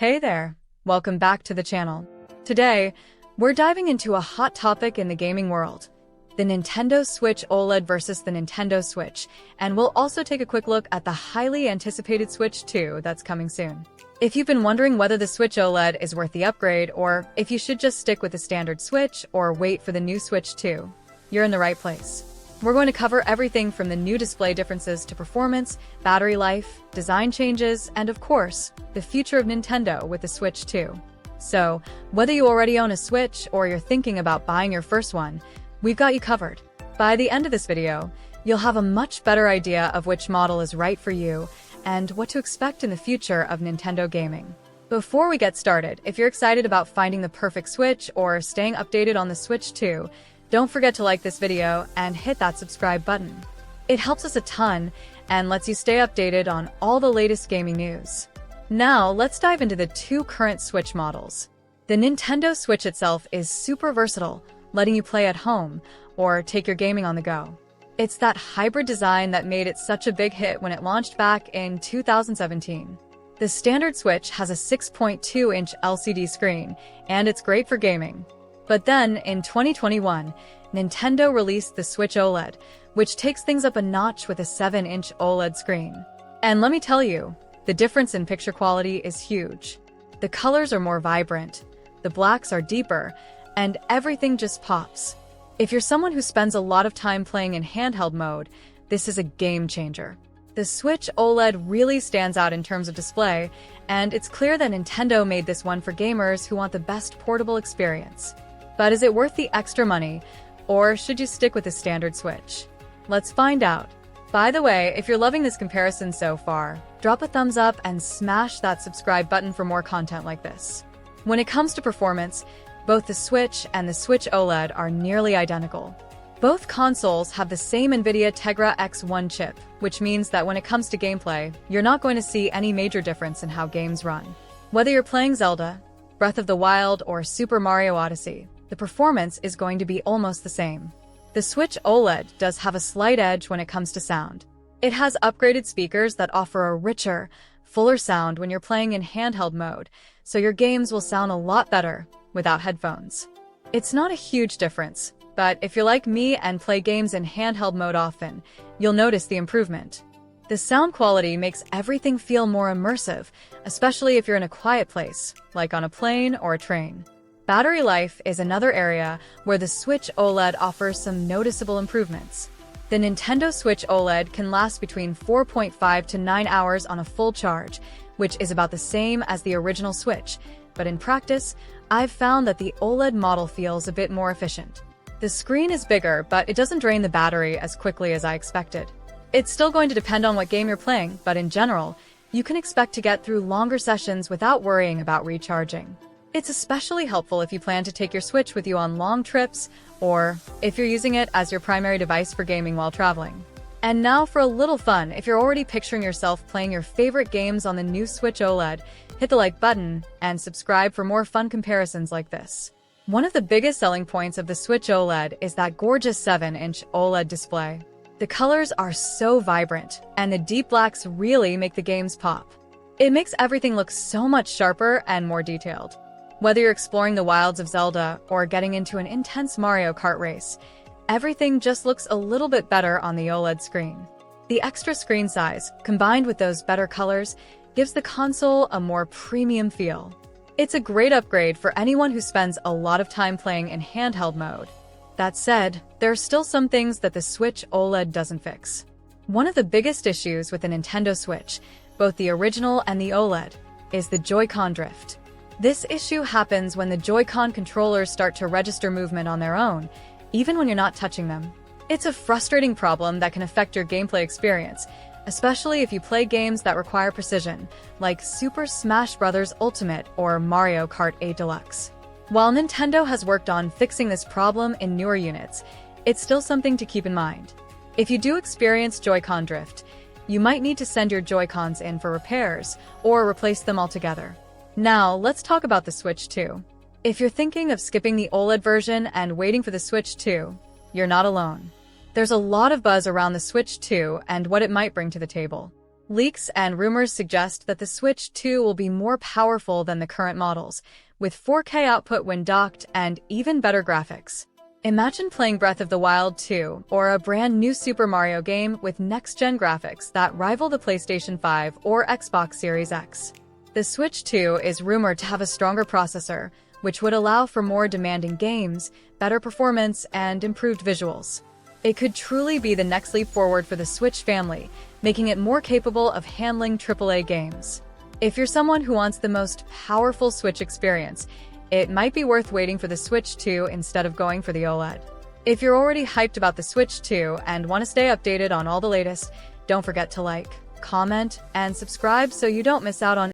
Hey there, welcome back to the channel. Today, we're diving into a hot topic in the gaming world, the Nintendo Switch OLED versus the Nintendo Switch, and we'll also take a quick look at the highly anticipated Switch 2 that's coming soon. If you've been wondering whether the Switch OLED is worth the upgrade, or if you should just stick with the standard Switch or wait for the new Switch 2, you're in the right place. We're going to cover everything from the new display differences to performance, battery life, design changes, and of course, the future of Nintendo with the Switch 2. So, whether you already own a Switch or you're thinking about buying your first one, we've got you covered. By the end of this video, you'll have a much better idea of which model is right for you and what to expect in the future of Nintendo gaming. Before we get started, if you're excited about finding the perfect Switch or staying updated on the Switch 2, don't forget to like this video and hit that subscribe button. It helps us a ton and lets you stay updated on all the latest gaming news. Now, let's dive into the two current Switch models. The Nintendo Switch itself is super versatile, letting you play at home or take your gaming on the go. It's that hybrid design that made it such a big hit when it launched back in 2017. The standard Switch has a 6.2-inch LCD screen, and it's great for gaming. But then, in 2021, Nintendo released the Switch OLED, which takes things up a notch with a 7-inch OLED screen. And let me tell you, the difference in picture quality is huge. The colors are more vibrant, the blacks are deeper, and everything just pops. If you're someone who spends a lot of time playing in handheld mode, this is a game changer. The Switch OLED really stands out in terms of display, and it's clear that Nintendo made this one for gamers who want the best portable experience. But is it worth the extra money, or should you stick with the standard Switch? Let's find out. By the way, if you're loving this comparison so far, drop a thumbs up and smash that subscribe button for more content like this. When it comes to performance, both the Switch and the Switch OLED are nearly identical. Both consoles have the same NVIDIA Tegra X1 chip, which means that when it comes to gameplay, you're not going to see any major difference in how games run. Whether you're playing Zelda, Breath of the Wild, or Super Mario Odyssey, the performance is going to be almost the same. The Switch OLED does have a slight edge when it comes to sound. It has upgraded speakers that offer a richer, fuller sound when you're playing in handheld mode, so your games will sound a lot better without headphones. It's not a huge difference, but if you're like me and play games in handheld mode often, you'll notice the improvement. The sound quality makes everything feel more immersive, especially if you're in a quiet place, like on a plane or a train. Battery life is another area where the Switch OLED offers some noticeable improvements. The Nintendo Switch OLED can last between 4.5 to 9 hours on a full charge, which is about the same as the original Switch, but in practice, I've found that the OLED model feels a bit more efficient. The screen is bigger, but it doesn't drain the battery as quickly as I expected. It's still going to depend on what game you're playing, but in general, you can expect to get through longer sessions without worrying about recharging. It's especially helpful if you plan to take your Switch with you on long trips, or if you're using it as your primary device for gaming while traveling. And now for a little fun, if you're already picturing yourself playing your favorite games on the new Switch OLED, hit the like button and subscribe for more fun comparisons like this. One of the biggest selling points of the Switch OLED is that gorgeous 7-inch OLED display. The colors are so vibrant, and the deep blacks really make the games pop. It makes everything look so much sharper and more detailed. Whether you're exploring the wilds of Zelda or getting into an intense Mario Kart race, everything just looks a little bit better on the OLED screen. The extra screen size, combined with those better colors, gives the console a more premium feel. It's a great upgrade for anyone who spends a lot of time playing in handheld mode. That said, there are still some things that the Switch OLED doesn't fix. One of the biggest issues with the Nintendo Switch, both the original and the OLED, is the Joy-Con drift. This issue happens when the Joy-Con controllers start to register movement on their own, even when you're not touching them. It's a frustrating problem that can affect your gameplay experience, especially if you play games that require precision, like Super Smash Bros. Ultimate or Mario Kart 8 Deluxe. While Nintendo has worked on fixing this problem in newer units, it's still something to keep in mind. If you do experience Joy-Con drift, you might need to send your Joy-Cons in for repairs or replace them altogether. Now, let's talk about the Switch 2. If you're thinking of skipping the OLED version and waiting for the Switch 2, you're not alone. There's a lot of buzz around the Switch 2 and what it might bring to the table. Leaks and rumors suggest that the Switch 2 will be more powerful than the current models, with 4K output when docked and even better graphics. Imagine playing Breath of the Wild 2 or a brand new Super Mario game with next-gen graphics that rival the PlayStation 5 or Xbox Series X. The Switch 2 is rumored to have a stronger processor, which would allow for more demanding games, better performance, and improved visuals. It could truly be the next leap forward for the Switch family, making it more capable of handling AAA games. If you're someone who wants the most powerful Switch experience, it might be worth waiting for the Switch 2 instead of going for the OLED. If you're already hyped about the Switch 2 and want to stay updated on all the latest, don't forget to like, comment, and subscribe so you don't miss out on